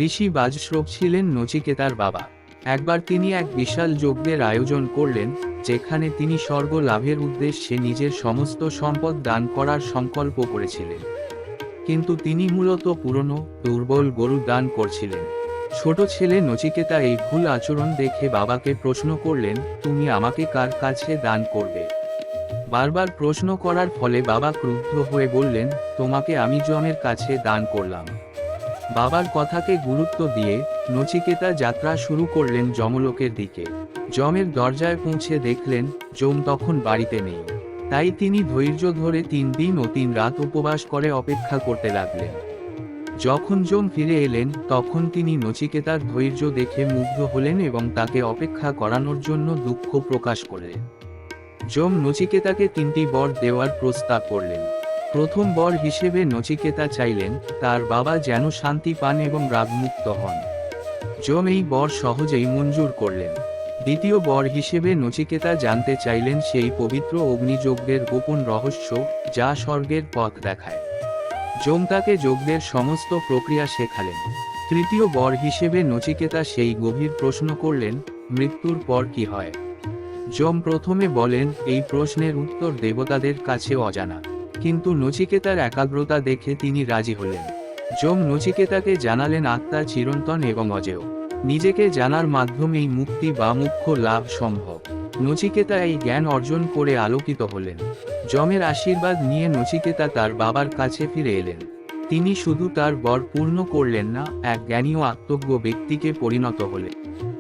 ঋষি বাজশ্রব ছিলেন নচিকেতার বাবা। একবার তিনি এক বিশাল যজ্ঞের আয়োজন করলেন, যেখানে তিনি স্বর্গ লাভের উদ্দেশ্যে নিজের সমস্ত সম্পদ দান করার সংকল্প করেছিলেন। কিন্তু তিনি মূলত পুরনো, দুর্বল গরু দান করছিলেন। ছোট ছেলে নচিকেতা এই ভুল আচরণ দেখে বাবাকে প্রশ্ন করলেন, তুমি আমাকে কার কাছে দান করবে? বারবার প্রশ্ন করার ফলে বাবা ক্রুদ্ধ হয়ে বললেন, তোমাকে আমি যমের কাছে দান করলাম। বাবার কথাকে গুরুত্ব দিয়ে নচিকেতা যাত্রা শুরু করলেন যমলোকের দিকে। যমের দরজায় পৌঁছে দেখলেন যম তখন বাড়িতে নেই। তাই তিনি ধৈর্য ধরে 3 দিন ও 3 রাত উপবাস করে অপেক্ষা করতে লাগলেন। যখন যম ফিরে এলেন তখন তিনি নচিকেতার ধৈর্য দেখে মুগ্ধ হলেন এবং তাকে অপেক্ষা করানোর জন্য দুঃখ প্রকাশ করলেন। যম নচিকেতাকে 3টি বর দেওয়ার প্রস্তাব করলেন। প্রথম বর হিসেবে নচিকেতা চাইলেন তার বাবা যেন শান্তি পান এবং রাগমুক্ত হন। যম এই বর সহজেই মঞ্জুর করলেন। দ্বিতীয় বর হিসেবে নচিকেতা জানতে চাইলেন সেই পবিত্র অগ্নিযজ্ঞের গোপন রহস্য, যা স্বর্গের পথ দেখায়। যম তাকে যজ্ঞের সমস্ত প্রক্রিয়া শেখালেন। তৃতীয় বর হিসেবে নচিকেতা সেই গভীর প্রশ্ন করলেন, মৃত্যুর পর কি হয়? যম প্রথমে বলেন, এই প্রশ্নের উত্তর দেবতাদের কাছে অজানা। কিন্তু নচিকেতার একাগ্রতা দেখে তিনি রাজি হলেন। যম নচিকেতাকে জানালেন আত্মা চিরন্তন এবং অজেয়। নিজেকে জানার মাধ্যমেই মুক্তি বা মোক্ষ লাভ সম্ভব। নচিকেতা এই জ্ঞান অর্জন করে আলোকিত হলেন। যমের আশীর্বাদ নিয়ে নচিকেতা তার বাবার কাছে ফিরে এলেন। তিনি শুধু তার বর পূর্ণ করলেন না, এক জ্ঞানী ও আত্মজ্ঞ ব্যক্তিকে পরিণত হলেন।